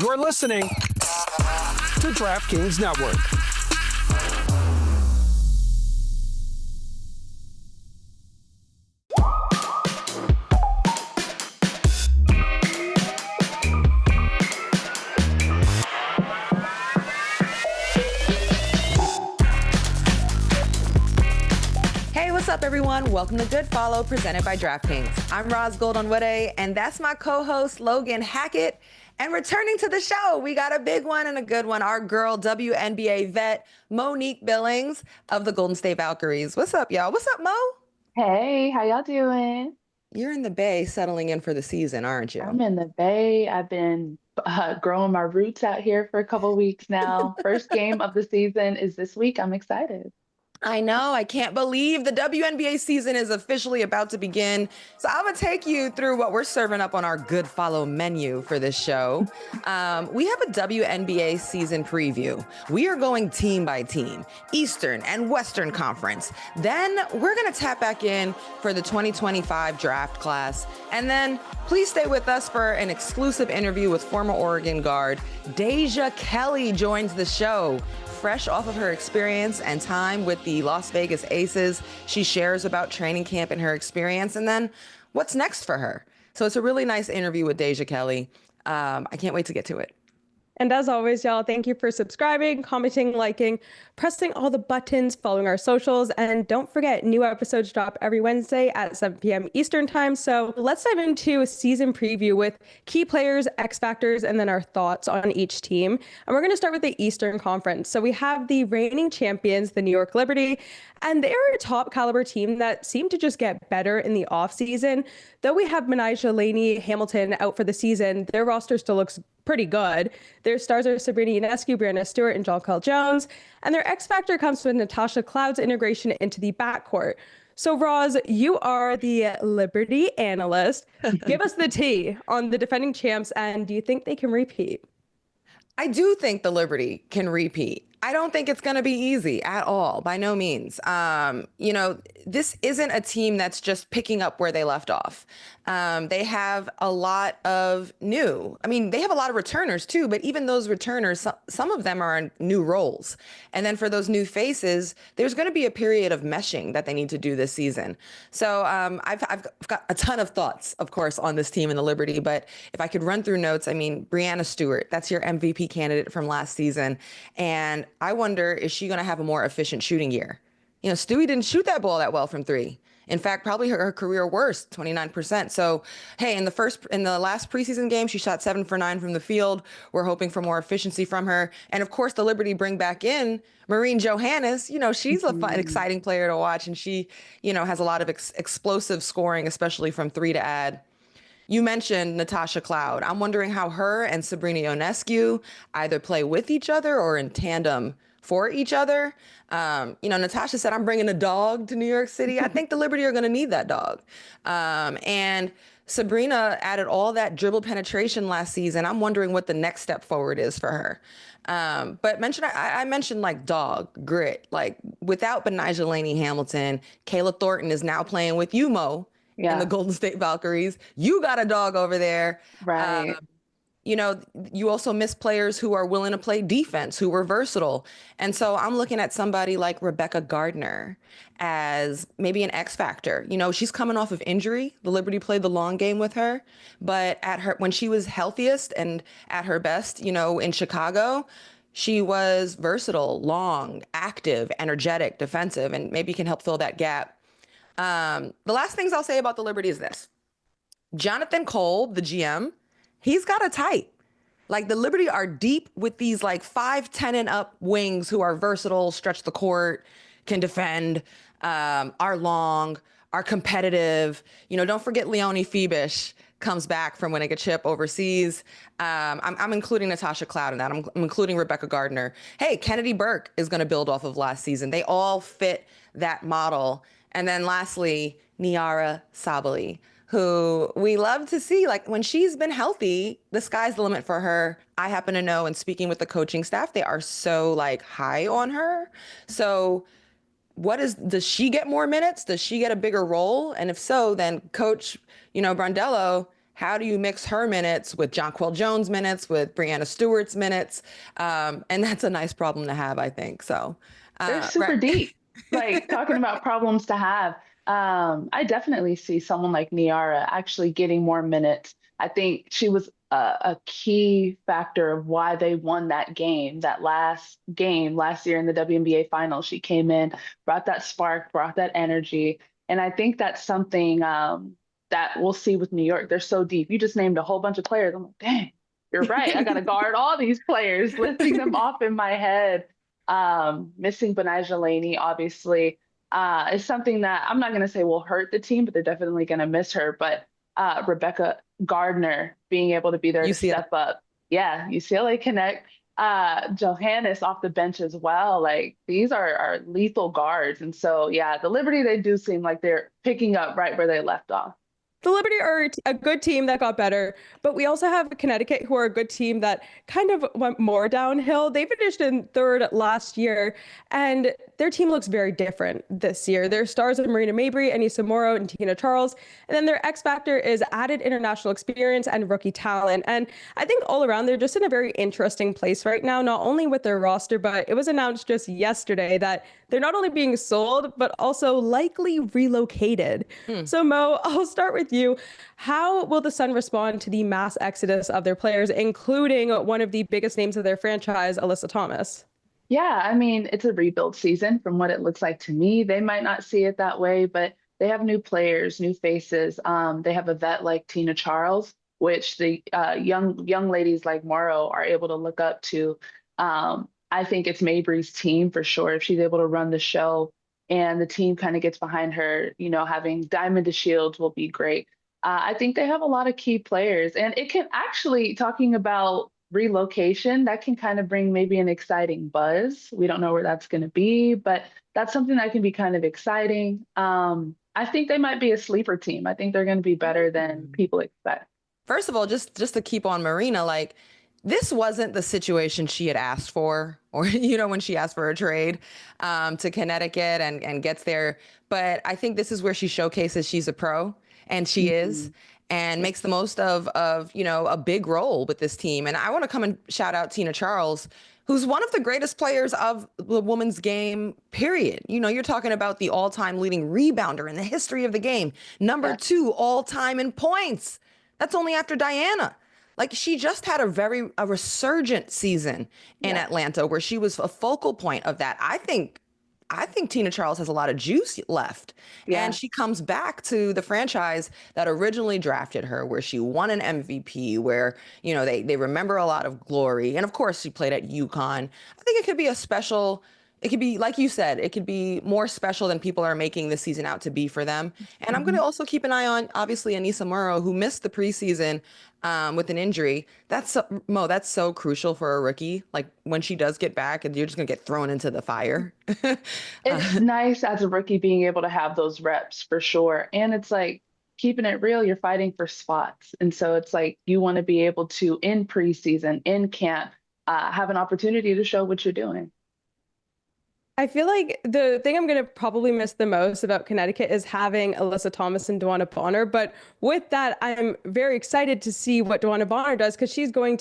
You're listening to DraftKings Network. Hey, what's up, everyone? Welcome to Good Follow, presented by DraftKings. I'm Ros and that's my co-host, Logan Hackett. And returning to the show, we got a big one and a good one. Our girl, WNBA vet, Monique Billings of the Golden State Valkyries. What's up, y'all? What's up, Mo? Hey, how y'all doing? You're in the Bay settling in for the season, aren't you? I'm in the Bay. I've been growing my roots out here for a couple weeks now. First game of the season is this week. I'm excited. I know. I can't believe the WNBA season is officially about to begin. So I'm going to take you through what we're serving up on our Good Follow menu for this show. We have a WNBA season preview. We are going team by team, Eastern and Western Conference. Then we're going to tap back in for the 2025 draft class. And then please stay with us for an exclusive interview with former Oregon Guard Deja Kelly joins the show. Fresh off of her experience and time with the Las Vegas Aces, she shares about training camp and her experience, and then what's next for her. So it's a really nice interview with Deja Kelly. I can't wait to get to it. And as always, y'all, thank you for subscribing, commenting, liking, pressing all the buttons, following our socials. And don't forget, new episodes drop every Wednesday at 7 p.m. Eastern time. So let's dive into a season preview with key players, X factors, and then our thoughts on each team. And we're going to start with the Eastern Conference. So we have the reigning champions, the New York Liberty, and they're a top caliber team that seemed to just get better in the offseason. Though we have Menija Laney Hamilton out for the season, their roster still looks pretty good. Their stars are Sabrina Ionescu, Brianna Stewart, and Jonquel Jones. And their X factor comes with Natasha Cloud's integration into the backcourt. So, Roz, you are the Liberty analyst. Give us the tea on the defending champs, and do you think they can repeat? I do think the Liberty can repeat. I don't think it's going to be easy at all, by no means. This isn't a team that's just picking up where they left off. They have a lot of new. I mean, they have a lot of returners too, but even those returners, some of them are in new roles. And then for those new faces, there's going to be a period of meshing that they need to do this season. So I've got a ton of thoughts, of course, on this team in the Liberty. But if I could run through notes, I mean, Brianna Stewart, that's your MVP candidate from last season. And I wonder, is she going to have a more efficient shooting year? You know, Stewie didn't shoot that ball that well from three. In fact, probably her career worst, 29%. So, hey, in the last preseason game, she shot 7 for 9 from the field. We're hoping for more efficiency from her. And of course, the Liberty bring back in Maureen Johannes. You know, she's a fun, exciting player to watch. And she, has a lot of explosive scoring, especially from three to add. You mentioned Natasha Cloud. I'm wondering how her and Sabrina Ionescu either play with each other or in tandem for each other. Natasha said, I'm bringing a dog to New York City. I think the Liberty are going to need that dog. And Sabrina added all that dribble penetration last season. I'm wondering what the next step forward is for her. But I mentioned like dog, grit, like without Menija Laney Hamilton, Kayla Thornton is now playing with you, Mo. Yeah. And the Golden State Valkyries. You got a dog over there. Right. You also miss players who are willing to play defense, who were versatile. And so I'm looking at somebody like Rebecca Gardner as maybe an X factor. She's coming off of injury. The Liberty played the long game with her. But when she was healthiest and at her best, in Chicago, she was versatile, long, active, energetic, defensive, and maybe can help fill that gap. The last things I'll say about the Liberty is this. Jonathan Cole, the GM, he's got a type. Like the Liberty are deep with these like 5'10" and up wings who are versatile, stretch the court, can defend, are long, are competitive. Don't forget Leonie Febish comes back from winning a chip overseas. I'm including Natasha Cloud in that. I'm including Rebecca Gardner. Hey, Kennedy Burke is going to build off of last season. They all fit that model. And then lastly, Niara Sabally, who we love to see. Like when she's been healthy, the sky's the limit for her. I happen to know, and speaking with the coaching staff, they are so like high on her. So does she get more minutes? Does she get a bigger role? And if so, then Coach, Brandello how do you mix her minutes with Jonquel Jones minutes, with Brianna Stewart's minutes? And that's a nice problem to have, I think. So, They're super right. deep. Like talking about problems to have. I definitely see someone like Niara actually getting more minutes. I think she was a key factor of why they won that last game last year in the WNBA finals. She came in, brought that spark, brought that energy. And I think that's something that we'll see with New York. They're so deep. You just named a whole bunch of players. I'm like, dang, you're right. I got to guard all these players, listing them off in my head. Missing Benijah Laney, obviously, is something that I'm not going to say will hurt the team, but they're definitely going to miss her. But Rebecca Gardner being able to be there to step up. Yeah, UCLA Connect. Johannes off the bench as well. Like these are lethal guards. And so, yeah, the Liberty, they do seem like they're picking up right where they left off. The Liberty are a good team that got better, but we also have Connecticut, who are a good team that kind of went more downhill. They finished in third last year, and their team looks very different this year. Their stars are Marina Mabry, Anissa Morrow, and Tina Charles, and then their X factor is added international experience and rookie talent. And I think all around, they're just in a very interesting place right now, not only with their roster, but it was announced just yesterday that they're not only being sold, but also likely relocated. So Mo, I'll start with you. How will the Sun respond to the mass exodus of their players, including one of the biggest names of their franchise, Alyssa Thomas? Yeah, I mean, it's a rebuild season from what it looks like to me. They might not see it that way, but they have new players, new faces. They have a vet like Tina Charles, which the young ladies like Morrow are able to look up to. I think it's Mabry's team for sure. If she's able to run the show and the team kind of gets behind her, having Diamond to Shields will be great. I think they have a lot of key players, and it can actually, talking about relocation, that can kind of bring maybe an exciting buzz. We don't know where that's going to be, but that's something that can be kind of exciting. I think they might be a sleeper team. I think they're going to be better than people expect. First of all, just to keep on Marina, like this wasn't the situation she had asked for, or when she asked for a trade to Connecticut and gets there. But I think this is where she showcases she's a pro, and she is, and makes the most of a big role with this team. And I want to come and shout out Tina Charles, who's one of the greatest players of the women's game, period. You're talking about the all-time leading rebounder in the history of the game, number 2 all-time in points. That's only after Diana. Like, she just had a resurgent season in Atlanta, where she was a focal point of that. I think Tina Charles has a lot of juice left. Yeah. And she comes back to the franchise that originally drafted her, where she won an MVP, where, they remember a lot of glory. And of course, she played at UConn. I think it could be it could be, like you said, it could be more special than people are making this season out to be for them. And I'm going to also keep an eye on, obviously, Anissa Morrow, who missed the preseason with an injury. That's so crucial for a rookie. Like, when she does get back, and you're just going to get thrown into the fire. It's nice as a rookie being able to have those reps for sure. And it's like, keeping it real, you're fighting for spots. And so it's like, you want to be able to, in preseason, in camp, have an opportunity to show what you're doing. I feel like the thing I'm going to probably miss the most about Connecticut is having Alyssa Thomas and DeWanna Bonner. But with that, I'm very excited to see what DeWanna Bonner does, because she has gone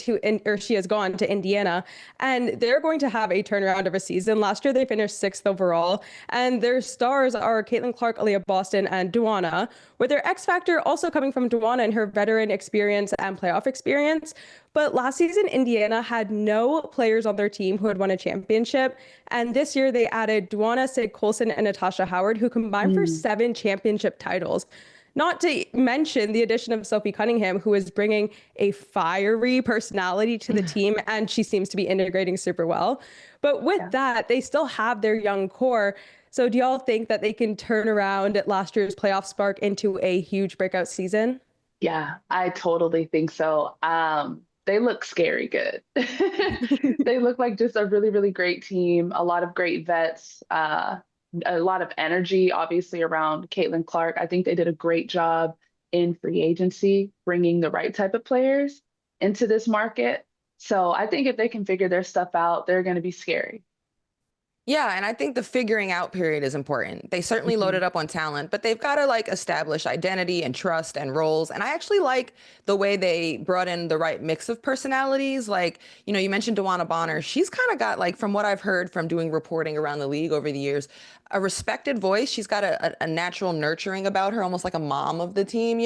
to Indiana, and they're going to have a turnaround of a season. Last year, they finished 6th overall, and their stars are Caitlin Clark, Aaliyah Boston, and DeWanna, with their X factor also coming from DeWanna and her veteran experience and playoff experience. But last season, Indiana had no players on their team who had won a championship. And this year they added Duana Sid Colson and Natasha Howard, who combined for 7 championship titles. Not to mention the addition of Sophie Cunningham, who is bringing a fiery personality to the team, and she seems to be integrating super well. But with that, they still have their young core. So do y'all think that they can turn around last year's playoff spark into a huge breakout season? Yeah, I totally think so. They look scary good. They look like just a really, really great team, a lot of great vets, a lot of energy, obviously, around Caitlin Clark. I think they did a great job in free agency, bringing the right type of players into this market. So I think if they can figure their stuff out, they're going to be scary. Yeah, and I think the figuring out period is important. They certainly Mhm. loaded up on talent, but they've got to like establish identity and trust and roles. And I actually like the way they brought in the right mix of personalities. Like, you mentioned Dewana Bonner. She's kind of got like, from what I've heard from doing reporting around the league over the years, a respected voice. She's got a natural nurturing about her, almost like a mom of the team.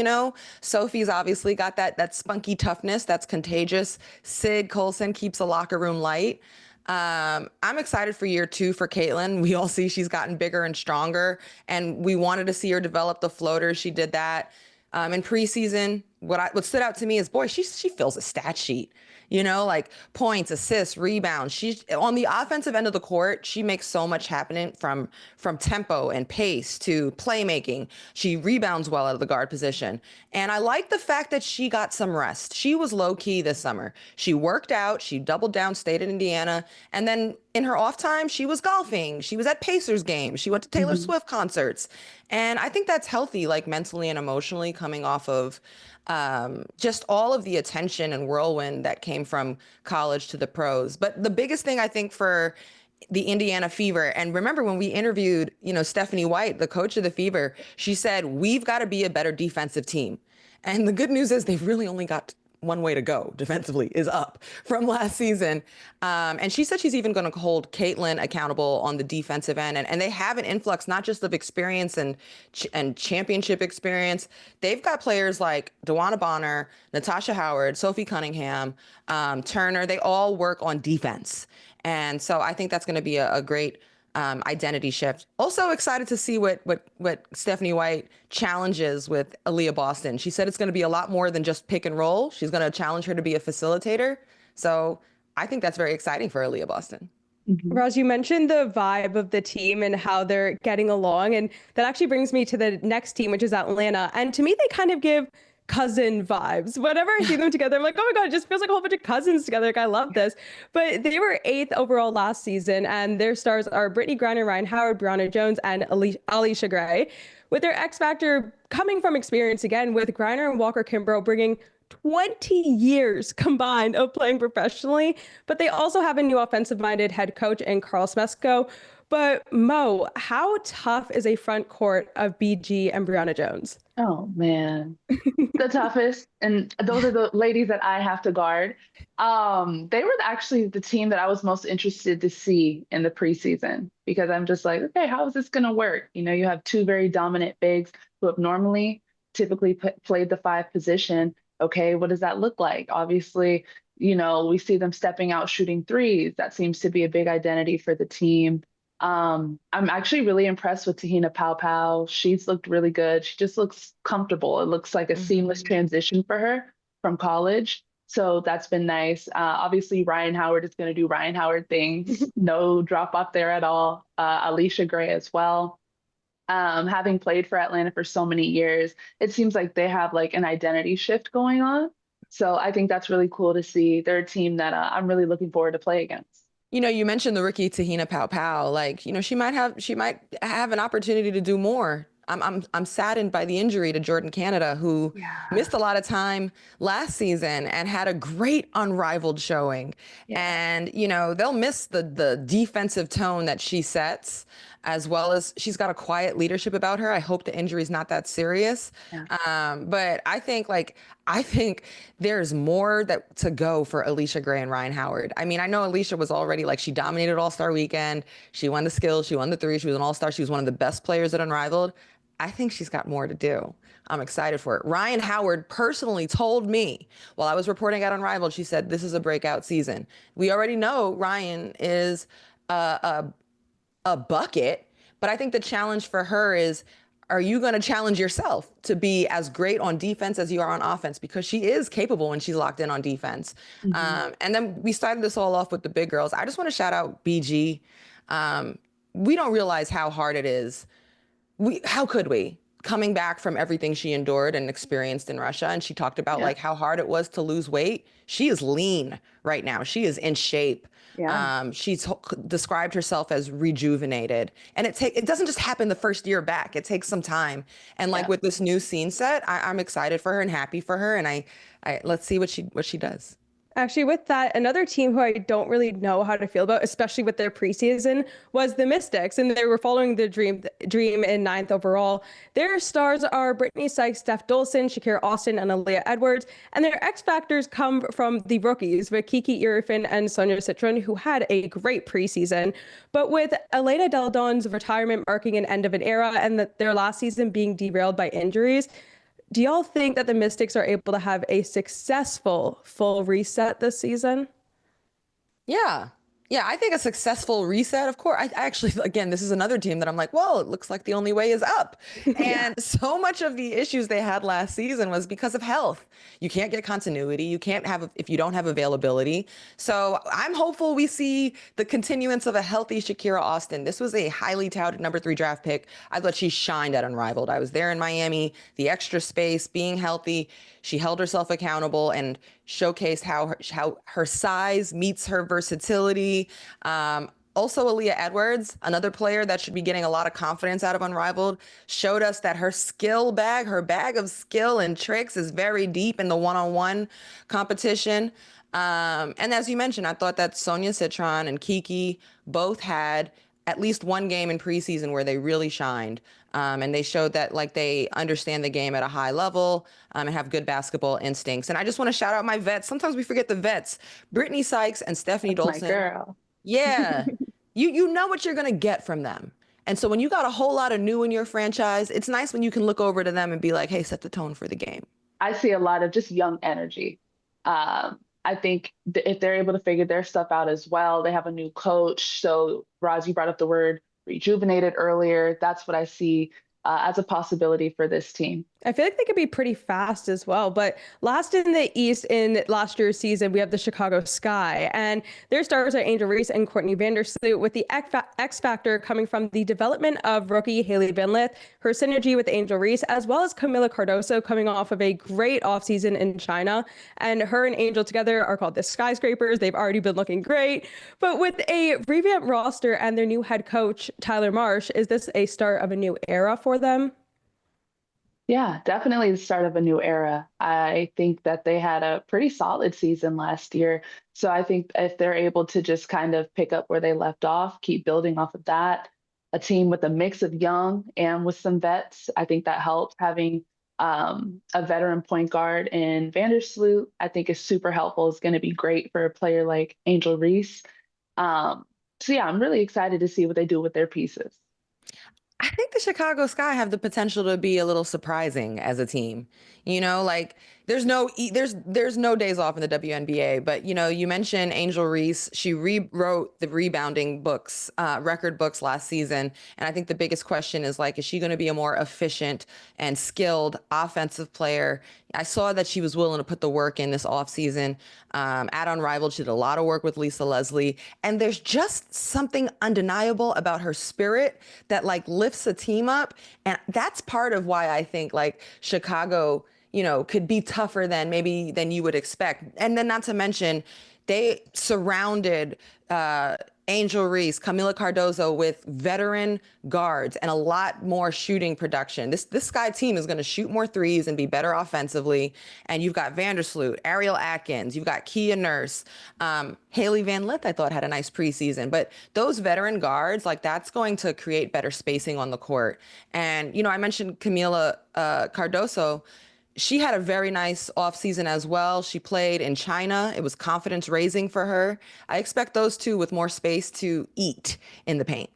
Sophie's obviously got that spunky toughness that's contagious. Sid Colson keeps the locker room light. I'm excited for year 2 for Caitlin. We all see she's gotten bigger and stronger, and we wanted to see her develop the floater. She did that in preseason. What stood out to me is, boy, she fills a stat sheet. Like points, assists, rebounds. She's on the offensive end of the court. She makes so much happening from tempo and pace to playmaking. She rebounds well out of the guard position. And I like the fact that she got some rest. She was low key this summer. She worked out, she doubled down, stayed in Indiana. And then in her off time, she was golfing. She was at Pacers games. She went to Taylor Mhm. Swift concerts. And I think that's healthy, like mentally and emotionally, coming off of just all of the attention and whirlwind that came from college to the pros. But the biggest thing I think for the Indiana Fever, and remember when we interviewed, Stephanie White, the coach of the Fever, she said, we've got to be a better defensive team. And the good news is they've really only got one way to go defensively, is up from last season. And she said she's even going to hold Caitlin accountable on the defensive end. And they have an influx, not just of experience and championship experience. They've got players like Dewana Bonner, Natasha Howard, Sophie Cunningham, Turner. They all work on defense. And so I think that's going to be a great identity shift. Also excited to see what Stephanie White challenges with Aaliyah Boston. She said it's going to be a lot more than just pick and roll. She's going to challenge her to be a facilitator. So I think that's very exciting for Aaliyah Boston. Mhm. Roz, you mentioned the vibe of the team and how they're getting along. And that actually brings me to the next team, which is Atlanta. And to me, they kind of give cousin vibes. Whenever I see them together, I'm like, oh my God, it just feels like a whole bunch of cousins together. Like, I love this. But they were 8th overall last season, and their stars are Brittany Griner, Ryan Howard, Brianna Jones, and Alicia Gray. With their X Factor coming from experience again, with Griner and Walker Kimbrough bringing 20 years combined of playing professionally, but they also have a new offensive-minded head coach in Carl Smesko. But Mo, how tough is a front court of BG and Brianna Jones? Oh man, the toughest, and those are the ladies that I have to guard. They were actually the team that I was most interested to see in the preseason because I'm just like, okay, how is this going to work? You have two very dominant bigs who have normally typically played the 5 position. Okay, what does that look like? Obviously, we see them stepping out shooting threes. That seems to be a big identity for the team. I'm actually really impressed with Tahina Pau. She's looked really good. She just looks comfortable. It looks like a seamless transition for her from college. So that's been nice. Obviously, Ryan Howard is going to do Ryan Howard things. No drop off there at all. Alicia Gray as well. Having played for Atlanta for so many years, it seems like they have like an identity shift going on. So I think that's really cool to see. They're a team that I'm really looking forward to play against. You mentioned the rookie Tahina Pau. Like, she might have an opportunity to do more. I'm saddened by the injury to Jordan Canada, who missed a lot of time last season and had a great unrivaled showing. Yeah. And, they'll miss the defensive tone that she sets, as well as she's got a quiet leadership about her. I hope the injury's not that serious. Yeah. But I think there's more to go for Alicia Gray and Ryan Howard. I mean, I know Alicia was already like, she dominated All-Star Weekend. She won the skills. She won the 3. She was an All-Star. She was one of the best players at Unrivaled. I think she's got more to do. I'm excited for it. Ryan Howard personally told me while I was reporting out Unrivaled, she said, this is a breakout season. We already know Ryan is a bucket, but I think the challenge for her is, are you going to challenge yourself to be as great on defense as you are on offense? Because she is capable when she's locked in on defense. And then we started this all off with the big girls. I just want to shout out BG. We don't realize how hard it is. How could we? Coming back from everything she endured and experienced in Russia. And she talked about like how hard it was to lose weight. She is lean right now. She is in shape. Yeah. She's described herself as rejuvenated. And it doesn't just happen the first year back. It takes some time. And like with this new scene set, I'm excited for her and happy for her. And I let's see what she does. Actually, with that, another team who I don't really know how to feel about, especially with their preseason, was the Mystics, and they were following the dream in 9th overall. Their stars are Brittany Sykes, Steph Dolson, Shakira Austin, and Aaliyah Edwards, and their X factors come from the rookies with Kiki Irifin and Sonia Citron, who had a great preseason. But with Elena Del Don's retirement marking an end of an era and their last season being derailed by injuries, do y'all think that the Mystics are able to have a successful full reset this season? Yeah. Yeah, I think a successful reset, of course. I actually, again, this is another team that I'm like, well, it looks like the only way is up. And so much of the issues they had last season was because of health. You can't get continuity. You can't have, if you don't have availability. So I'm hopeful we see the continuance of a healthy Shakira Austin. This was a highly touted number 3 draft pick. I thought she shined at Unrivaled. I was there in Miami, the extra space, being healthy. She held herself accountable and showcased how her size meets her versatility. Also, Aaliyah Edwards, another player that should be getting a lot of confidence out of Unrivaled, showed us that her her bag of skill and tricks is very deep in the one-on-one competition. And as you mentioned, I thought that Sonia Citron and Kiki both had at least one game in preseason where they really shined. And they showed that like they understand the game at a high level and have good basketball instincts. And I just want to shout out my vets. Sometimes we forget the vets. Brittany Sykes and Stephanie Dolson. My girl. Yeah. You know what you're going to get from them. And so when you got a whole lot of new in your franchise, it's nice when you can look over to them and be like, hey, set the tone for the game. I see a lot of just young energy. I think if they're able to figure their stuff out as well, they have a new coach. So, Roz, you brought up the word rejuvenated earlier. That's what I see as a possibility for this team. I feel like they could be pretty fast as well. But last in the East in last year's season, we have the Chicago Sky. And their stars are Angel Reese and Courtney Vandersloot, with the X factor coming from the development of rookie Haley Van Lith, her synergy with Angel Reese, as well as Camila Cardoso coming off of a great offseason in China. And her and Angel together are called the Skyscrapers. They've already been looking great. But with a revamped roster and their new head coach, Tyler Marsh, is this a start of a new era for them? Yeah, definitely the start of a new era. I think that they had a pretty solid season last year. So I think if they're able to just kind of pick up where they left off, keep building off of that, a team with a mix of young and with some vets, I think that helps. Having a veteran point guard in Vandersloot, I think is super helpful. It's going to be great for a player like Angel Reese. So yeah, I'm really excited to see what they do with their pieces. I think the Chicago Sky have the potential to be a little surprising as a team. You know, like there's no days off in the WNBA, but you know, you mentioned Angel Reese. She rewrote the rebounding books, record books last season. And I think the biggest question is like, is she going to be a more efficient and skilled offensive player? I saw that she was willing to put the work in this offseason. At Unrivaled, she did a lot of work with Lisa Leslie. And there's just something undeniable about her spirit that like lifts a team up. And that's part of why I think like Chicago, you know, could be tougher than you would expect. And then not to mention, they surrounded Angel Reese, Camila Cardoso with veteran guards and a lot more shooting production. This Sky team is going to shoot more threes and be better offensively. And you've got Vandersloot, Ariel Atkins, you've got Kia Nurse, Haley Van Lith, I thought had a nice preseason. But those veteran guards, like that's going to create better spacing on the court. And, you know, I mentioned Camila Cardoso. She had a very nice offseason as well. She played in China. It was confidence raising for her. I expect those two with more space to eat in the paint.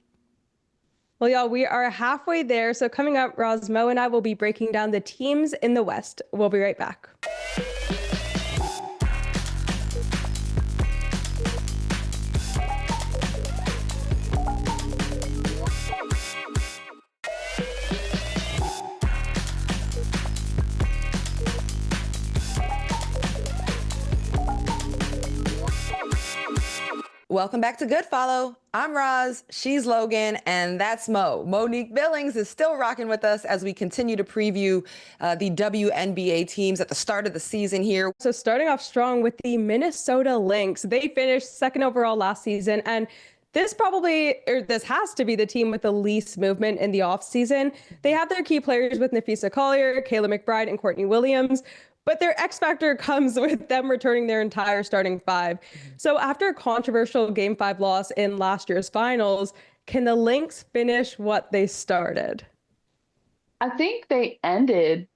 Well, y'all, we are halfway there. So coming up, Mo and I will be breaking down the teams in the West. We'll be right back. Welcome back to Good Follow. I'm Ros, she's Logan, and that's Mo. Monique Billings is still rocking with us as we continue to preview the WNBA teams at the start of the season here. So starting off strong with the Minnesota Lynx. They finished second overall last season, and this has to be the team with the least movement in the offseason. They have their key players with Nafisa Collier, Kayla McBride, and Courtney Williams. But their X factor comes with them returning their entire starting five. So after a controversial Game 5 loss in last year's finals, can the Lynx finish what they started? I think they ended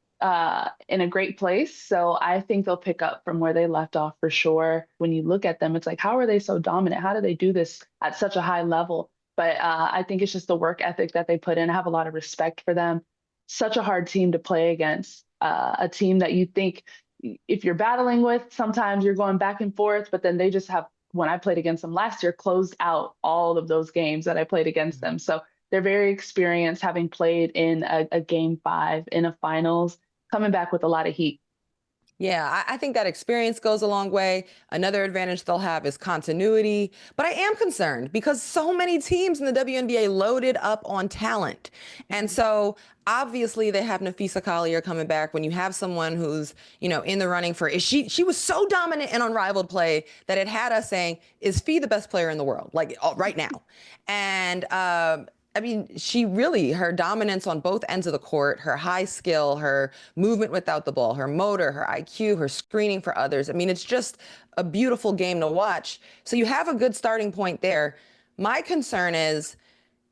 in a great place. So I think they'll pick up from where they left off for sure. When you look at them, it's like, how are they so dominant? How do they do this at such a high level? But I think it's just the work ethic that they put in. I have a lot of respect for them. Such a hard team to play against, a team that you think if you're battling with, sometimes you're going back and forth, but then they just have, when I played against them last year, closed out all of those games that I played against them. So they're very experienced, having played in a Game 5 in a finals, coming back with a lot of heat. Yeah, I think that experience goes a long way. Another advantage they'll have is continuity. But I am concerned because so many teams in the WNBA loaded up on talent. And so obviously they have Nafisa Collier coming back. When you have someone who's, in the running for, she was so dominant and unrivaled play that it had us saying, is Fee the best player in the world? Like right now. And she really, her dominance on both ends of the court, her high skill, her movement without the ball, her motor, her IQ, her screening for others. It's just a beautiful game to watch. So you have a good starting point there. My concern is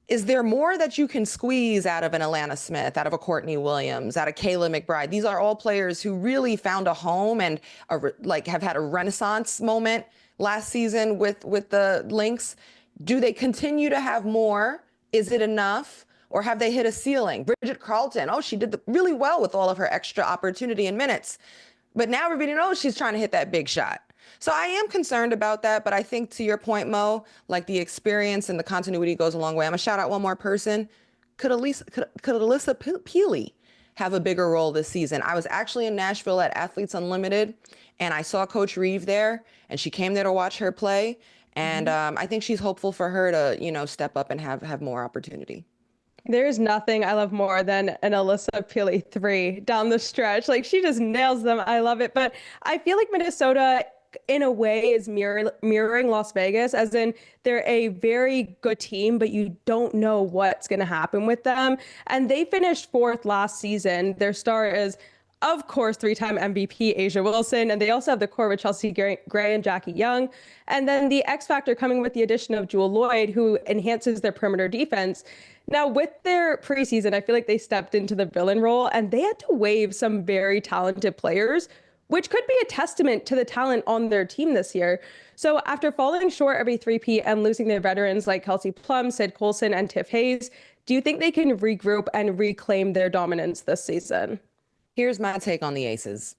there more that you can squeeze out of an Alana Smith, out of a Courtney Williams, out of Kayla McBride? These are all players who really found a home and have had a renaissance moment last season with the Lynx. Do they continue to have more? Is it enough? Or have they hit a ceiling? Bridget Carlton, she did really well with all of her extra opportunity and minutes. But now everybody knows she's trying to hit that big shot. So I am concerned about that. But I think to your point, Mo, like the experience and the continuity goes a long way. I'm going to shout out one more person. Could Alyssa Peely have a bigger role this season? I was actually in Nashville at Athletes Unlimited, and I saw Coach Reeve there, and she came there to watch her play. And I think she's hopeful for her to, step up and have more opportunity. There's nothing I love more than an Alyssa Peely 3 down the stretch. Like, she just nails them. I love it. But I feel like Minnesota, in a way, is mirroring Las Vegas, as in they're a very good team, but you don't know what's going to happen with them. And they finished 4th last season. Their star is, of course, 3-time MVP A'ja Wilson. And they also have the core with Chelsea Gray and Jackie Young. And then the X factor coming with the addition of Jewel Lloyd, who enhances their perimeter defense. Now, with their preseason, I feel like they stepped into the villain role and they had to waive some very talented players, which could be a testament to the talent on their team this year. So after falling short every 3P and losing their veterans like Kelsey Plum, Sid Colson, and Tiff Hayes, do you think they can regroup and reclaim their dominance this season? Here's my take on the Aces.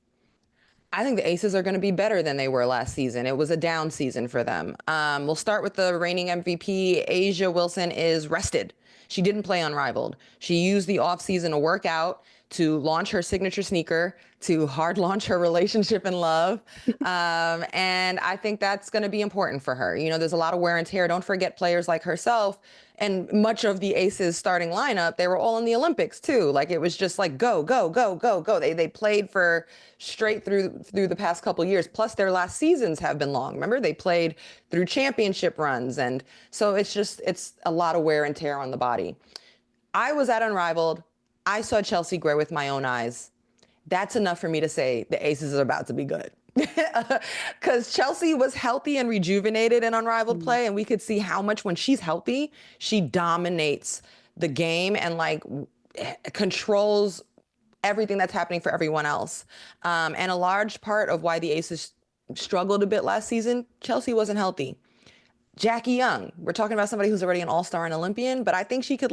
I think the Aces are going to be better than they were last season. It was a down season for them. We'll start with the reigning MVP. A'ja Wilson is rested. She didn't play unrivaled. She used the offseason to work out, to launch her signature sneaker, to hard launch her relationship and love. And I think that's going to be important for her. There's a lot of wear and tear. Don't forget players like herself and much of the Aces starting lineup, they were all in the Olympics too. Like, it was just like, go, go, go, go, go. They played for straight through the past couple of years. Plus their last seasons have been long. Remember, they played through championship runs. And so it's a lot of wear and tear on the body. I was at Unrivaled. I saw Chelsea Gray with my own eyes. That's enough for me to say the Aces are about to be good. Because Chelsea was healthy and rejuvenated in unrivaled play, and we could see how much when she's healthy, she dominates the game and controls everything that's happening for everyone else. And a large part of why the Aces struggled a bit last season, Chelsea wasn't healthy. Jackie Young, we're talking about somebody who's already an all-star and Olympian, but I think she could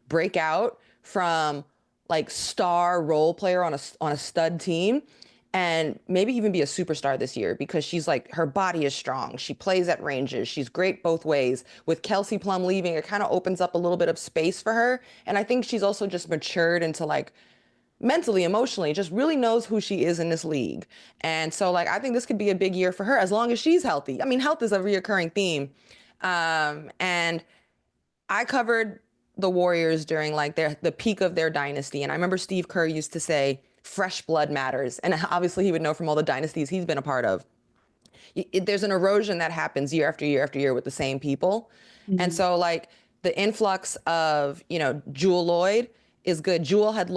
break out from star role player on a stud team and maybe even be a superstar this year, because she's her body is strong. She plays at ranges. She's great both ways. With Kelsey Plum leaving, it kind of opens up a little bit of space for her. And I think she's also just matured into mentally, emotionally, just really knows who she is in this league. And so I think this could be a big year for her as long as she's healthy. Health is a reoccurring theme. And I covered the Warriors during the peak of their dynasty. And I remember Steve Kerr used to say, fresh blood matters. And obviously he would know from all the dynasties he's been a part of. There's an erosion that happens year after year after year with the same people. Mm-hmm. And so the influx of, Jewel Lloyd is good. Jewel had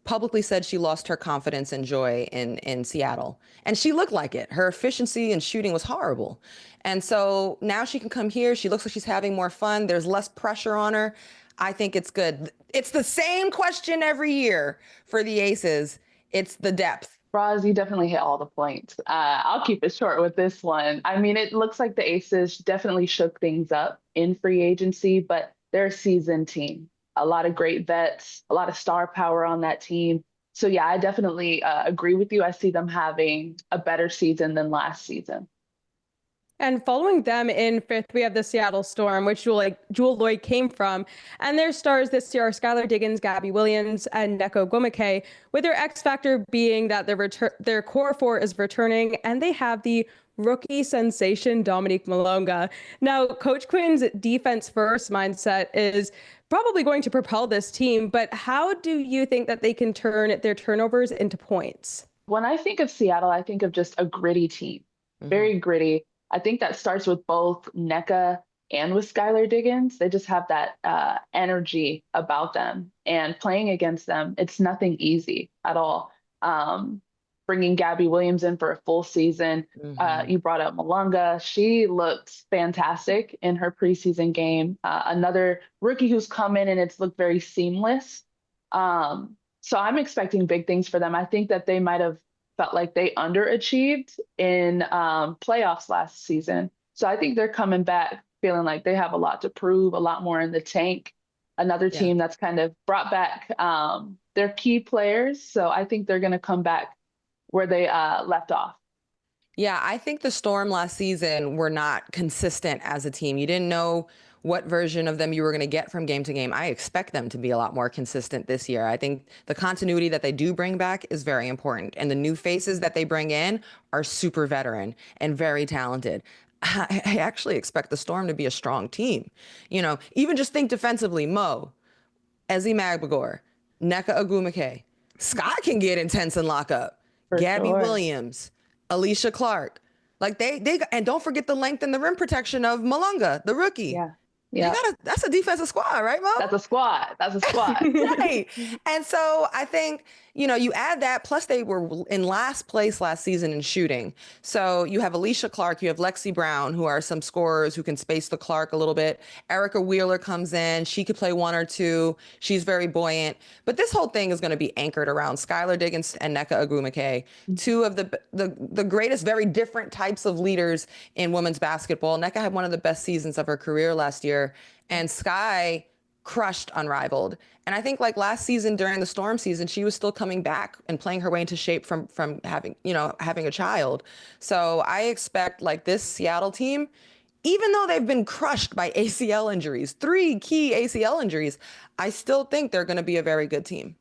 publicly said she lost her confidence and joy in Seattle. And she looked like it. Her efficiency in shooting was horrible. And so now she can come here. She looks like she's having more fun. There's less pressure on her. I think it's good. It's the same question every year for the Aces. It's the depth. Roz, you definitely hit all the points. I'll keep it short with this one. I mean, it looks like the Aces definitely shook things up in free agency, but they're a seasoned team. A lot of great vets, a lot of star power on that team. So yeah, I definitely agree with you. I see them having a better season than last season. And following them in fifth, we have the Seattle Storm, which Jewel Lloyd came from. And their stars this year are Skylar Diggins, Gabby Williams, and Neko Gomake, with their X factor being that their core four is returning, and they have the rookie sensation Dominique Malonga. Now, Coach Quinn's defense first mindset is probably going to propel this team, but how do you think that they can turn their turnovers into points? When I think of Seattle, I think of just a gritty team, very gritty. I think that starts with both NECA and with Skylar Diggins. They just have that energy about them, and playing against them, it's nothing easy at all. Bringing Gabby Williams in for a full season. You brought up Malonga. She looked fantastic in her preseason game. Another rookie who's come in and it's looked very seamless. So I'm expecting big things for them. I think that they might have felt like they underachieved in playoffs last season. So I think they're coming back feeling like they have a lot to prove, a lot more in the tank. Another team that's kind of brought back their key players. So I think they're going to come back where they left off. Yeah, I think the Storm last season were not consistent as a team. You didn't know what version of them you were going to get from game to game. I expect them to be a lot more consistent this year. I think the continuity that they do bring back is very important. And the new faces that they bring in are super veteran and very talented. I actually expect the Storm to be a strong team. You know, even just think defensively, Mo, Ezzy Magbagor, Nneka Ogwumike. Scott can get intense and lock up. Gabby Williams, Alicia Clark. Like they and don't forget the length and the rim protection of Malonga, the rookie. Yeah. That's a defensive squad, right, Mo? That's a squad. Right. And so I think, you know, you add that, plus they were in last place last season in shooting. So you have Alicia Clark, you have Lexi Brown, who are some scorers who can space the Clark a little bit. Erica Wheeler comes in. She could play one or two. She's very buoyant. But this whole thing is going to be anchored around Skylar Diggins and Nneka Ogwumike, two of the greatest, very different types of leaders in women's basketball. Nneka had one of the best seasons of her career last year, and Sky crushed Unrivaled. And I think like last season during the Storm season, she was still coming back and playing her way into shape from having a child. So I expect like this Seattle team, even though they've been crushed by ACL injuries, 3 key ACL injuries, I still think they're going to be a very good team.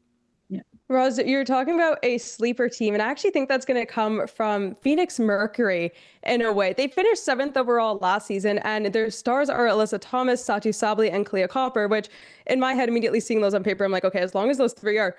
Ros, you're talking about a sleeper team, and I actually think that's going to come from Phoenix Mercury in a way. They finished 7th overall last season, and their stars are Alyssa Thomas, Satu Sabli, and Clea Copper, which in my head, immediately seeing those on paper, I'm like, okay, as long as those 3 are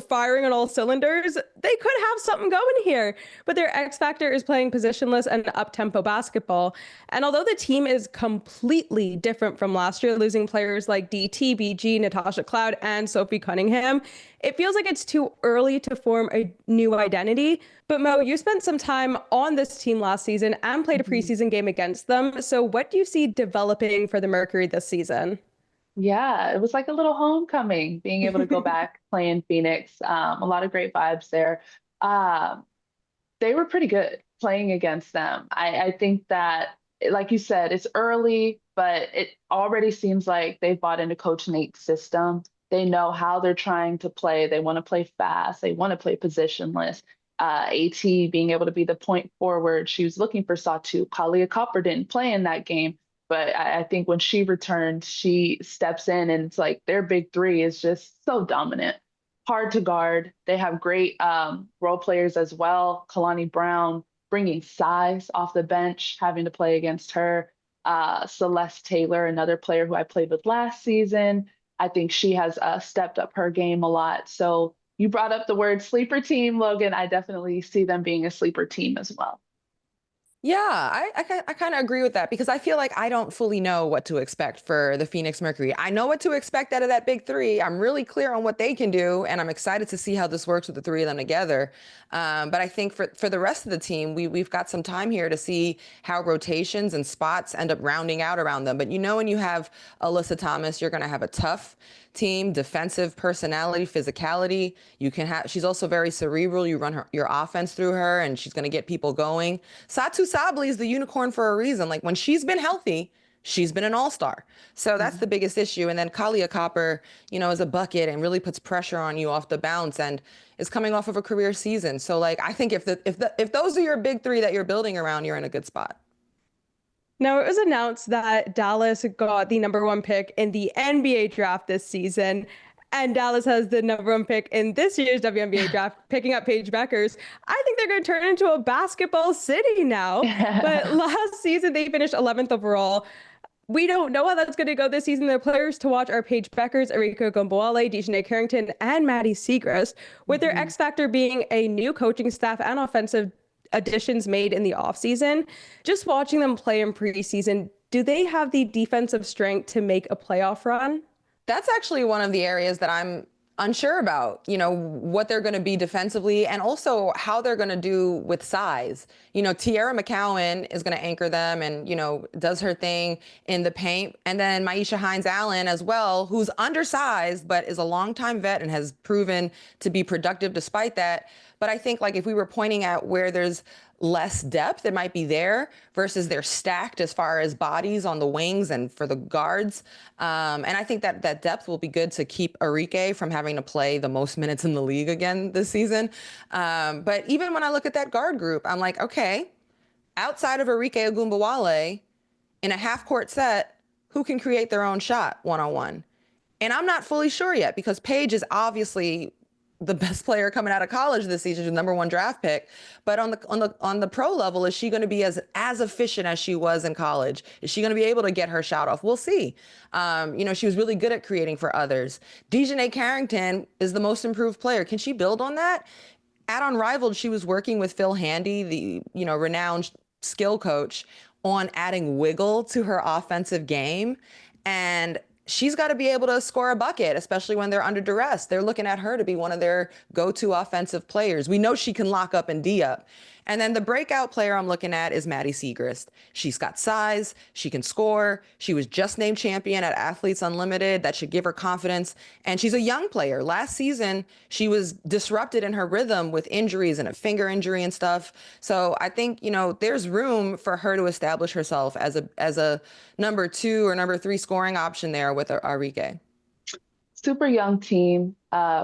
firing on all cylinders, they could have something going here. But their X factor is playing positionless and up-tempo basketball. And although the team is completely different from last year, losing players like DT, BG, Natasha Cloud, and Sophie Cunningham, it feels like it's too early to form a new identity. But Mo, you spent some time on this team last season and played a preseason game against them. So what do you see developing for the Mercury this season? Yeah, it was like a little homecoming, being able to go back, play in Phoenix. A lot of great vibes there. They were pretty good playing against them. I think that, like you said, it's early, but it already seems like they've bought into Coach Nate's system. They know how they're trying to play. They want to play fast. They want to play positionless. AT being able to be the point forward. She was looking for Satu. Kalia Copper didn't play in that game. But I think when she returned, she steps in and it's like their big 3 is just so dominant, hard to guard. They have great role players as well. Kalani Brown bringing size off the bench, having to play against her. Celeste Taylor, another player who I played with last season. I think she has stepped up her game a lot. So you brought up the word sleeper team, Logan. I definitely see them being a sleeper team as well. Yeah, I kind of agree with that because I feel like I don't fully know what to expect for the Phoenix Mercury. I know what to expect out of that big three. I'm really clear on what they can do, and I'm excited to see how this works with the three of them together. But I think for the rest of the team, we've got some time here to see how rotations and spots end up rounding out around them. But when you have Alyssa Thomas, you're going to have a tough team, defensive personality, physicality. She's also very cerebral. You run your offense through her and she's going to get people going. Satu Sabli is the unicorn for a reason. Like when she's been healthy, she's been an all-star. So that's the biggest issue. And then Kalia Copper, is a bucket and really puts pressure on you off the bounce and is coming off of a career season. So like, I think if those are your big three that you're building around, you're in a good spot. Now, it was announced that Dallas got the #1 pick in the NBA draft this season, and Dallas has the #1 pick in this year's WNBA draft, picking up Paige Beckers. I think they're going to turn into a basketball city now. But last season, they finished 11th overall. We don't know how that's going to go this season. The players to watch are Paige Beckers, Arika Gumboale, Dejanay Carrington, and Maddie Siegrist, with their X factor being a new coaching staff and offensive additions made in the offseason. Just watching them play in preseason, do they have the defensive strength to make a playoff run? That's actually one of the areas that I'm unsure about, what they're going to be defensively and also how they're going to do with size. Tiara McCowan is going to anchor them and, does her thing in the paint. And then Maisha Hines-Allen as well, who's undersized, but is a longtime vet and has proven to be productive despite that. But I think like if we were pointing at where there's less depth, it might be there versus they're stacked as far as bodies on the wings and for the guards. And I think that depth will be good to keep Arike from having to play the most minutes in the league again this season. But even when I look at that guard group, I'm like, okay, outside of Arike Ogunbowale, in a half-court set, who can create their own shot one-on-one? And I'm not fully sure yet because Paige is obviously the best player coming out of college this season, the #1 draft pick. But on the pro level, is she going to be as efficient as she was in college? Is she going to be able to get her shot off? We'll see. She was really good at creating for others. Dejanay Carrington is the most improved player. Can she build on that? At Unrivaled, she was working with Phil Handy, the renowned skill coach, on adding wiggle to her offensive game. And she's got to be able to score a bucket, especially when they're under duress. They're looking at her to be one of their go-to offensive players. We know she can lock up and D up. And then the breakout player I'm looking at is Maddie Siegrist. She's got size. She can score. She was just named champion at Athletes Unlimited. That should give her confidence. And she's a young player. Last season, she was disrupted in her rhythm with injuries and a finger injury and stuff. So I think, there's room for her to establish herself as a #2 or #3 scoring option there with Arike. Super young team.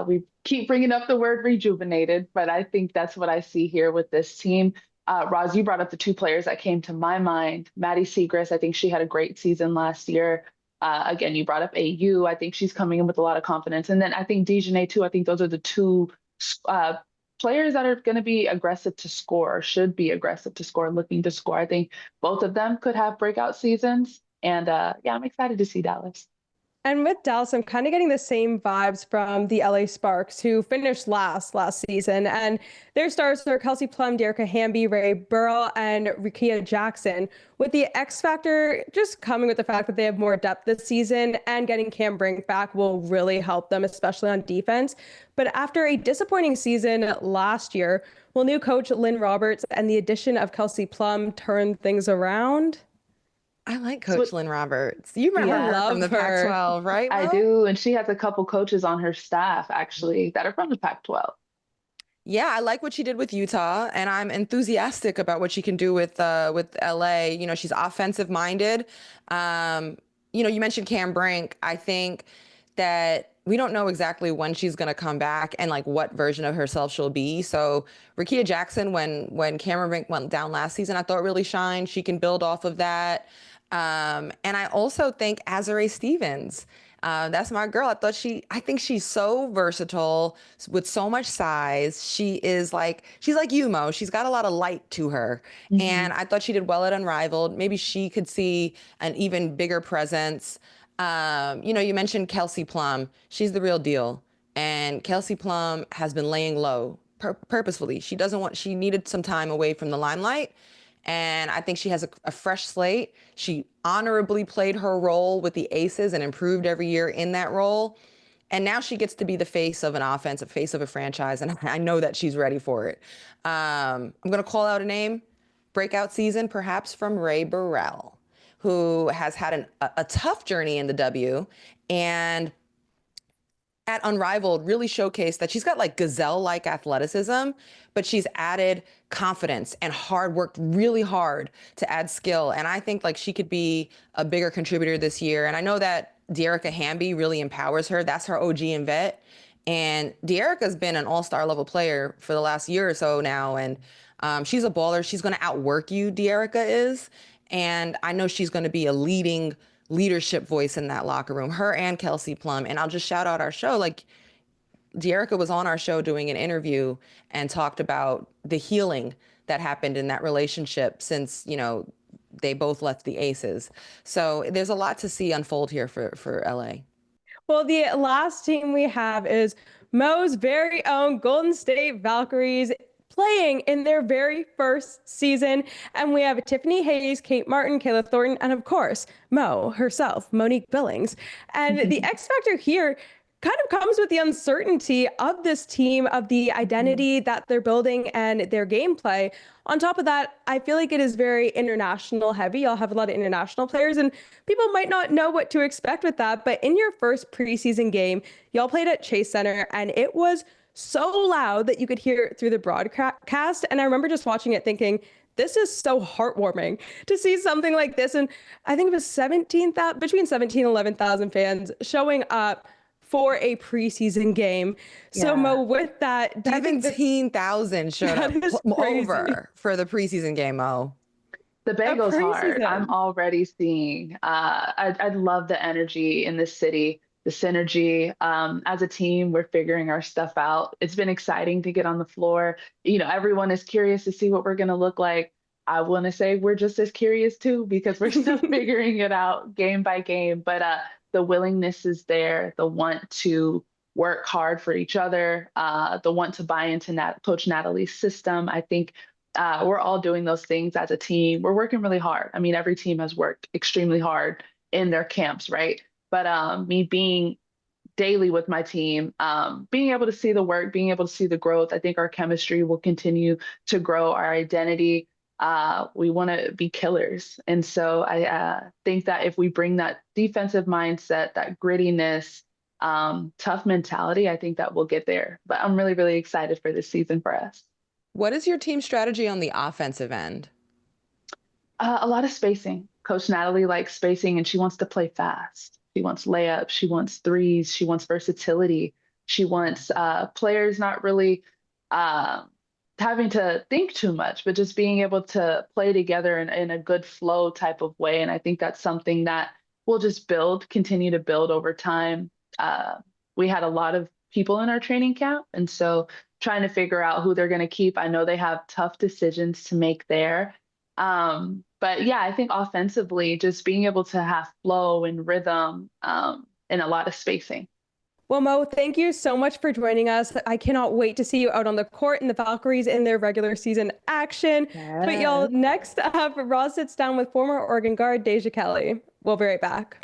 We keep bringing up the word rejuvenated, but I think that's what I see here with this team. Ros, you brought up the two players that came to my mind. Maddie Siegrist, I think she had a great season last year. Again, you brought up AU. I think she's coming in with a lot of confidence. And then I think Dejanay too. I think those are the two players that are going to be aggressive to score, should be aggressive to score, looking to score. I think both of them could have breakout seasons. And I'm excited to see Dallas. And with Dallas, I'm kind of getting the same vibes from the LA Sparks, who finished last season. And their stars are Kelsey Plum, Dearica Hamby, Ray Burrell, and Rikia Jackson, with the X factor just coming with the fact that they have more depth this season, and getting Cam Brink back will really help them, especially on defense. But after a disappointing season last year, will new coach Lynn Roberts and the addition of Kelsey Plum turn things around? I like Coach Lynn Roberts. You remember her from the Pac-12, right? I do. And she has a couple coaches on her staff, actually, that are from the Pac-12. Yeah, I like what she did with Utah, and I'm enthusiastic about what she can do with LA. She's offensive minded. You mentioned Cam Brink. I think that we don't know exactly when she's going to come back and like what version of herself she'll be. So Rikia Jackson, when Cameron Brink went down last season, I thought really shined. She can build off of that. And I also think Azare Stevens, that's my girl. I think she's so versatile with so much size. She's like Yumo. She's got a lot of light to her. Mm-hmm. And I thought she did well at Unrivaled. Maybe she could see an even bigger presence. You mentioned Kelsey Plum. She's the real deal. And Kelsey Plum has been laying low purposefully. She needed some time away from the limelight. And I think she has a fresh slate. She honorably played her role with the Aces and improved every year in that role. And now she gets to be the face of an offense, a face of a franchise. And I know that she's ready for it. I'm going to call out a name, breakout season, perhaps from Ray Burrell, who has had a tough journey in the W, and at Unrivaled really showcased that she's got like gazelle-like athleticism, but she's added confidence and worked really hard to add skill. And I think like she could be a bigger contributor this year. And I know that Dearica Hamby really empowers her. That's her OG and vet. And Dearica's been an all-star level player for the last year or so now. And she's a baller. She's going to outwork you, Dearica is. And I know she's going to be a leadership voice in that locker room, her and Kelsey Plum. And I'll just shout out our show. Like, Dearica was on our show doing an interview and talked about the healing that happened in that relationship since, they both left the Aces. So there's a lot to see unfold here for LA. Well, the last team we have is Mo's very own Golden State Valkyries, playing in their very first season. And we have Tiffany Hayes, Kate Martin, Kayla Thornton, and of course, Mo herself, Monique Billings. And the X factor here kind of comes with the uncertainty of this team, of the identity that they're building and their gameplay. On top of that, I feel like it is very international heavy. Y'all have a lot of international players and people might not know what to expect with that. But in your first preseason game, y'all played at Chase Center and it was so loud that you could hear it through the broadcast. And I remember just watching it thinking, this is so heartwarming to see something like this. And I think it was between 17 and 11,000 fans showing up for a preseason game. Yeah. So Mo, with that, 17,000 showed up over for the preseason game, Mo. The bagel's hard. I'm already seeing, I love the energy in this city. The synergy. As a team, we're figuring our stuff out. It's been exciting to get on the floor. Everyone is curious to see what we're going to look like. I want to say we're just as curious too, because we're still figuring it out game by game. But the willingness is there, the want to work hard for each other, the want to buy into Coach Natalie's system. I think we're all doing those things as a team. We're working really hard. I mean, every team has worked extremely hard in their camps, right? But me being daily with my team, being able to see the work, being able to see the growth, I think our chemistry will continue to grow, our identity. We want to be killers. And so I think that if we bring that defensive mindset, that grittiness, tough mentality, I think that we'll get there. But I'm really, really excited for this season for us. What is your team strategy on the offensive end? A lot of spacing. Coach Natalie likes spacing and she wants to play fast. She wants layups, she wants threes, she wants versatility. She wants players not really having to think too much, but just being able to play together in a good flow type of way. And I think that's something that we'll just continue to build over time. We had a lot of people in our training camp, and so trying to figure out who they're going to keep. I know they have tough decisions to make there. But yeah, I think offensively, just being able to have flow and rhythm and a lot of spacing. Well, Mo, thank you so much for joining us. I cannot wait to see you out on the court and the Valkyries in their regular season action. Yes. But y'all, next up, Ros sits down with former Oregon Guard Deja Kelly. We'll be right back.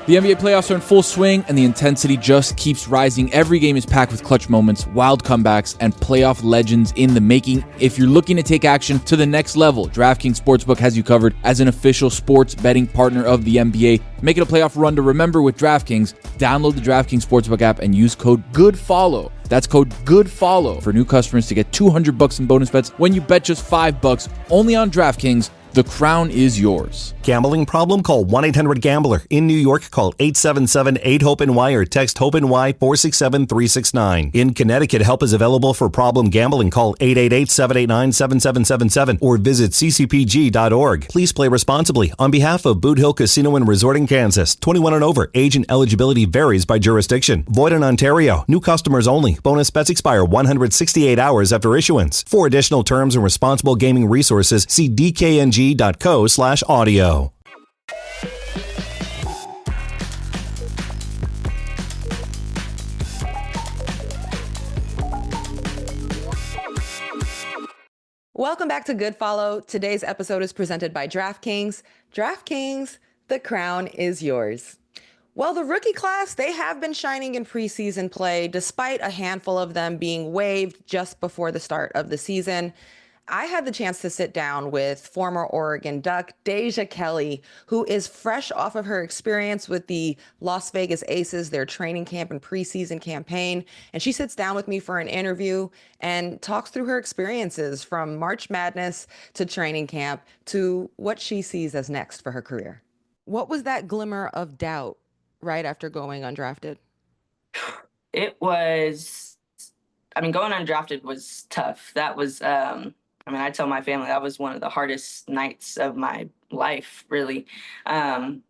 The NBA playoffs are in full swing, and the intensity just keeps rising. Every game is packed with clutch moments, wild comebacks, and playoff legends in the making. If you're looking to take action to the next level, DraftKings Sportsbook has you covered as an official sports betting partner of the NBA. Make it a playoff run to remember with DraftKings. Download the DraftKings Sportsbook app and use code GOODFOLLOW. That's code GOODFOLLOW for new customers to get $200 in bonus bets when you bet just $5 only on DraftKings. The crown is yours. Gambling problem? Call 1-800-GAMBLER. In New York, call 877-8-HOPE-NY or text HOPE-NY 467-369. In Connecticut, help is available for problem gambling. Call 888-789-7777 or visit ccpg.org. Please play responsibly. On behalf of Boot Hill Casino and Resort in Kansas, 21 and over. Age and eligibility varies by jurisdiction. Void in Ontario. New customers only. Bonus bets expire 168 hours after issuance. For additional terms and responsible gaming resources, see DKNG.co/audio. Welcome back to Good Follow. Today's episode is presented by DraftKings. DraftKings, the crown is yours. Well, the rookie class, they have been shining in preseason play, despite a handful of them being waived just before the start of the season. I had the chance to sit down with former Oregon Duck Deja Kelly, who is fresh off of her experience with the Las Vegas Aces, their training camp and preseason campaign. And she sits down with me for an interview and talks through her experiences from March Madness to training camp to what she sees as next for her career. What was that glimmer of doubt right after going undrafted? It was, going undrafted was tough. That was, I tell my family that was one of the hardest nights of my life, really,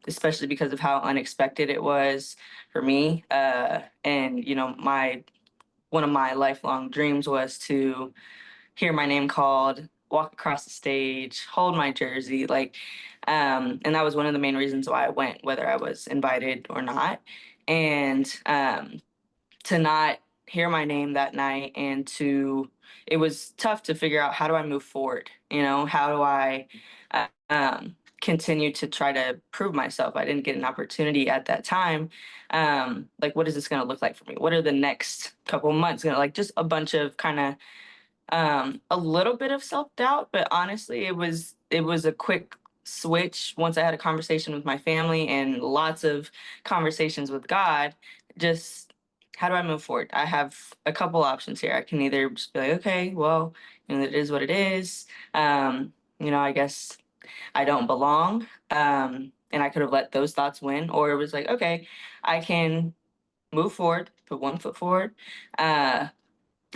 especially because of how unexpected it was for me. And, one of my lifelong dreams was to hear my name called, walk across the stage, hold my jersey, and that was one of the main reasons why I went, whether I was invited or not. And to not hear my name that night it was tough to figure out, how do I move forward? How do I continue to try to prove myself? I didn't get an opportunity at that time. What is this going to look like for me? What are the next couple of months going to just a bunch of kind of a little bit of self-doubt, but honestly, it was a quick switch once I had a conversation with my family and lots of conversations with God. Just, how do I move forward? I have a couple options here. I can either just be like, okay, well, it is what it is. I guess I don't belong. And I could have let those thoughts win, or it was like, okay, I can move forward, put one foot forward, and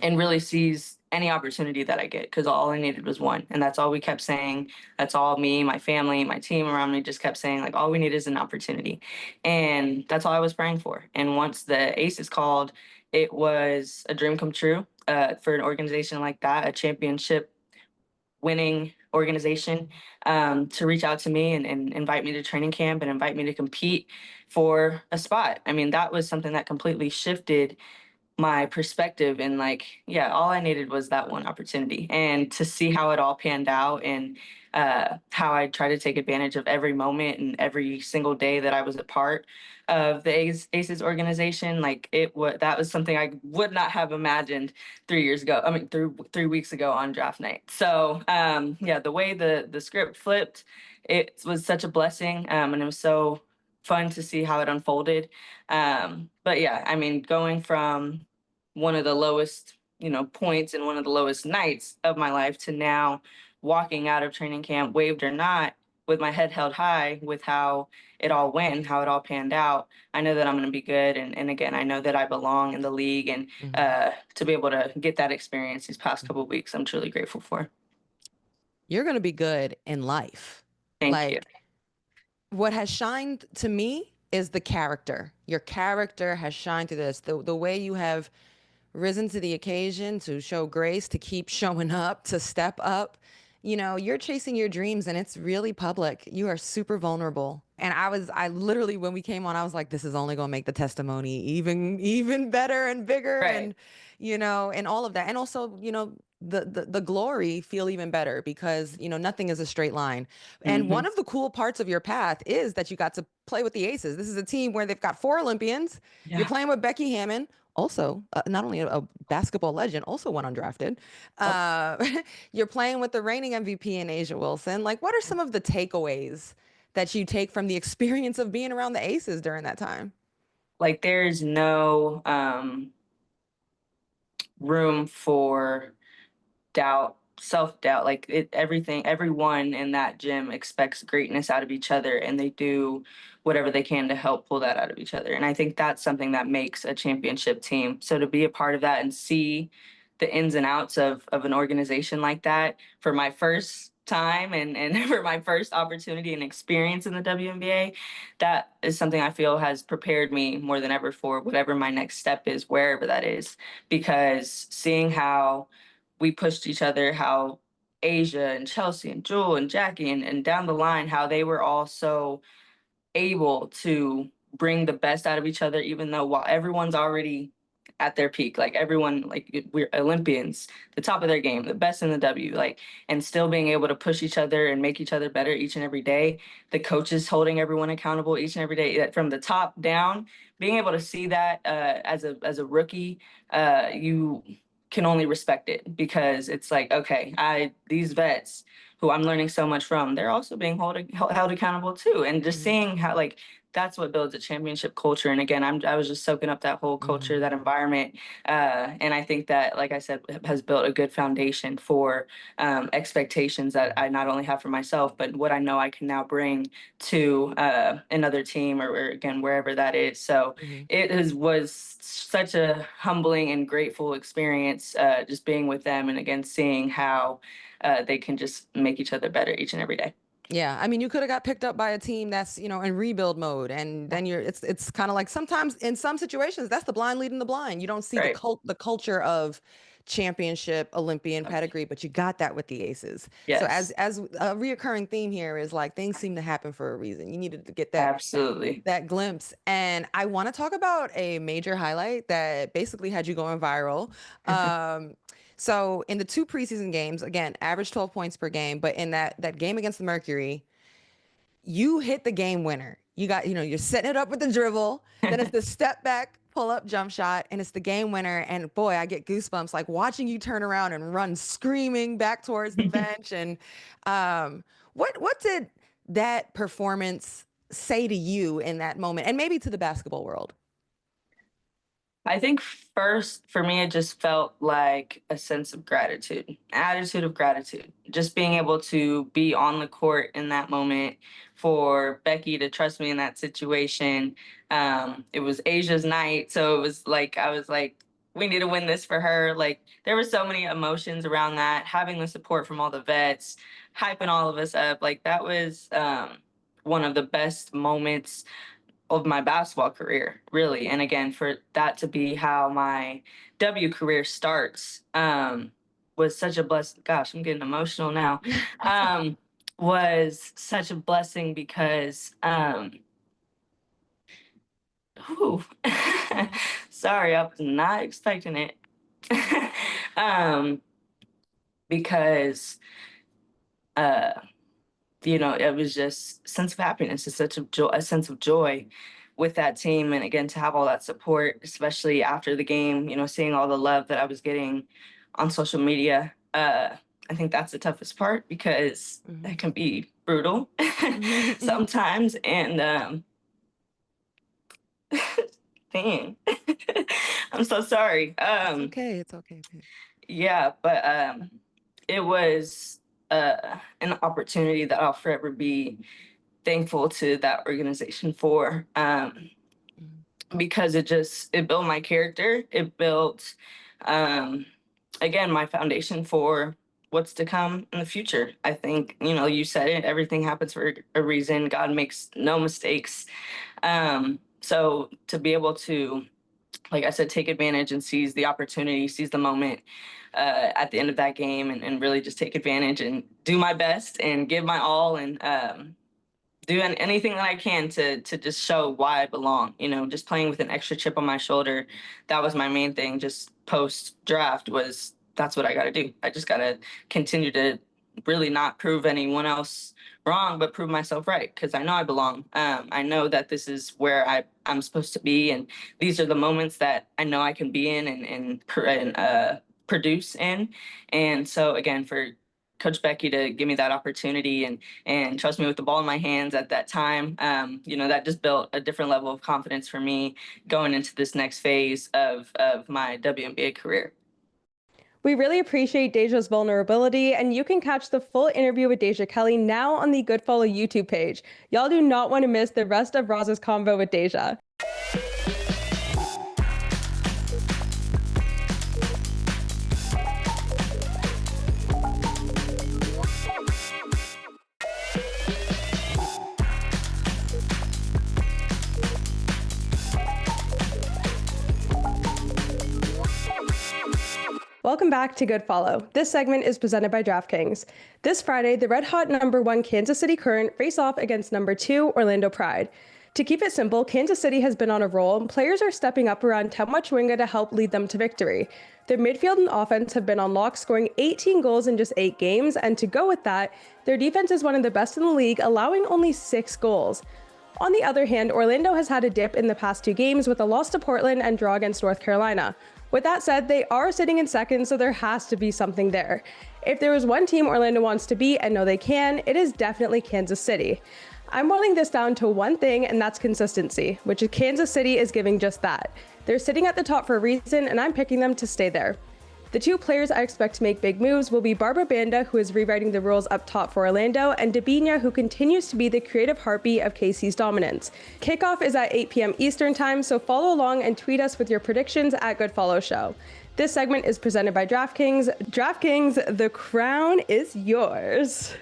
really seize any opportunity that I get, because all I needed was one. And that's all we kept saying. That's all me, my family, my team around me just kept saying, all we need is an opportunity. And that's all I was praying for. And once the Aces called, it was a dream come true for an organization like that, a championship winning organization, to reach out to me and invite me to training camp and invite me to compete for a spot. That was something that completely shifted my perspective, and all I needed was that one opportunity. And to see how it all panned out, and how I try to take advantage of every moment and every single day that I was a part of the Aces organization, that was something I would not have imagined 3 years ago. 3 weeks ago on draft night. So the way the script flipped, it was such a blessing, and it was so fun to see how it unfolded. Going from one of the lowest, points and one of the lowest nights of my life to now walking out of training camp, waived or not, with my head held high with how it all went, how it all panned out. I know that I'm going to be good. And again, I know that I belong in the league, and to be able to get that experience these past couple of weeks, I'm truly grateful for. You're going to be good in life. Thank you. What has shined to me is the character. Your character has shined through this. The way you have risen to the occasion, to show grace, to keep showing up, to step up. You're chasing your dreams, and it's really public. You are super vulnerable. And I literally, when we came on, I was like, this is only going to make the testimony even better and bigger. Right. And, and all of that. And also, the glory feel even better, because nothing is a straight line. And one of the cool parts of your path is that you got to play with the Aces. This is a team where they've got 4 Olympians. Yeah. You're playing with Becky Hammon, also not only a basketball legend, also one undrafted. You're playing with the reigning MVP in Asia Wilson. What are some of the takeaways that you take from the experience of being around the Aces during that time? There's no room for doubt, self-doubt. Everyone in that gym expects greatness out of each other, and they do whatever they can to help pull that out of each other. And I think that's something that makes a championship team. So to be a part of that and see the ins and outs of an organization like that for my first time and for my first opportunity and experience in the WNBA, that is something I feel has prepared me more than ever for whatever my next step is, wherever that is. Because seeing how we pushed each other, how Asia and Chelsea and Jewel and Jackie and down the line, how they were all so able to bring the best out of each other, even though while everyone's already at their peak, like everyone, like we're Olympians, the top of their game, the best in the W, like, and still being able to push each other and make each other better each and every day. The coaches holding everyone accountable each and every day, that from the top down, being able to see that as a rookie, you can only respect it, because it's like, okay, these vets who I'm learning so much from, they're also being held accountable too. And just seeing how, like, that's what builds a championship culture. And again, I was just soaking up that whole culture, that environment. And I think that, like I said, has built a good foundation for expectations that I not only have for myself, but what I know I can now bring to another team or again, wherever that is. So it was such a humbling and grateful experience, just being with them. And again, seeing how they can just make each other better each and every day. Yeah, I mean, you could have got picked up by a team that's, in rebuild mode, and then it's kind of like, sometimes in some situations that's the blind leading the blind. You don't see Right. the culture of championship Olympian pedigree, but you got that with the Aces. Yes. So as a reoccurring theme here is, like, things seem to happen for a reason. You needed to get that Absolutely. that glimpse. And I want to talk about a major highlight that basically had you going viral. So in the 2 preseason games, again, average 12 points per game, but in that game against the Mercury, you hit the game winner. You got, you're setting it up with the dribble, then it's the step back, pull up jump shot, and it's the game winner. And boy, I get goosebumps, like, watching you turn around and run screaming back towards the bench. And what did that performance say to you in that moment, and maybe to the basketball world? I think first, for me, it just felt like a sense of gratitude, attitude of gratitude, just being able to be on the court in that moment, for Becky to trust me in that situation. It was Asia's night, so it was like, I was like, we need to win this for her. Like, there were so many emotions around that, having the support from all the vets, hyping all of us up. Like, that was one of the best moments of my basketball career, really. And again, for that to be how my W career starts, was such a blessing. Gosh, I'm getting emotional now. Was such a blessing because, sorry, I was not expecting it. Because, it was just a sense of happiness. It's such a sense of joy with that team. And again, to have all that support, especially after the game, seeing all the love that I was getting on social media. I think that's the toughest part, because that can be brutal sometimes. And dang, I'm so sorry. It's okay. Yeah, but it was an opportunity that I'll forever be thankful to that organization for, because it built my character. It built, again, my foundation for what's to come in the future. I think, you said it, everything happens for a reason. God makes no mistakes. So to be able to, like I said, take advantage and seize the opportunity, seize the moment at the end of that game, and really just take advantage and do my best and give my all, and do anything that I can to just show why I belong. Just playing with an extra chip on my shoulder, that was my main thing. Just post draft was, that's what I got to do. I just got to continue to really not prove anyone else wrong, but prove myself right, because I know I belong. I know that this is where I'm supposed to be, and these are the moments that I know I can be in and produce in. And so again, for Coach Becky to give me that opportunity and trust me with the ball in my hands at that time, that just built a different level of confidence for me going into this next phase of my WNBA career. We really appreciate Deja's vulnerability, and you can catch the full interview with Deja Kelly now on the Good Follow YouTube page. Y'all do not want to miss the rest of Ros's convo with Deja. Welcome back to Good Follow. This segment is presented by DraftKings. This Friday, the red-hot #1 Kansas City Current face off against #2 Orlando Pride. To keep it simple, Kansas City has been on a roll, and players are stepping up around Temwa Chwinga to help lead them to victory. Their midfield and offense have been on lock, scoring 18 goals in just 8 games, and to go with that, their defense is one of the best in the league, allowing only 6 goals. On the other hand, Orlando has had a dip in the past 2 games with a loss to Portland and draw against North Carolina. With that said, they are sitting in second, so there has to be something there. If there is one team Orlando wants to beat, and know they can, it is definitely Kansas City. I'm boiling this down to one thing, and that's consistency, which is Kansas City is giving just that. They're sitting at the top for a reason, and I'm picking them to stay there. The 2 players I expect to make big moves will be Barbara Banda, who is rewriting the rules up top for Orlando, and Dabinia, who continues to be the creative heartbeat of KC's dominance. Kickoff is at 8 p.m. Eastern Time, so follow along and tweet us with your predictions at GoodFollowShow. This segment is presented by DraftKings. DraftKings, the crown is yours.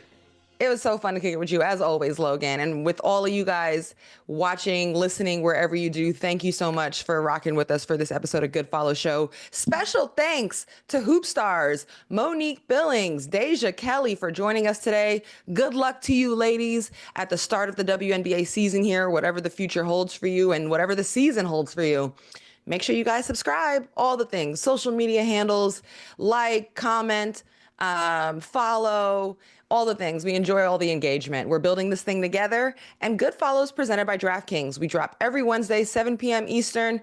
It was so fun to kick it with you, as always, Logan. And with all of you guys watching, listening, wherever you do, thank you so much for rocking with us for this episode of Good Follow Show. Special thanks to Hoop Stars, Monique Billings, Deja Kelly for joining us today. Good luck to you, ladies, at the start of the WNBA season here, whatever the future holds for you and whatever the season holds for you. Make sure you guys subscribe, all the things, social media handles, like, comment, follow, all the things. We enjoy all the engagement. We're building this thing together. And Good Follows presented by DraftKings. We drop every Wednesday, 7 p.m. Eastern.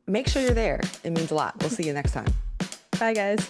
Make sure you're there. It means a lot. We'll see you next time. Bye, guys.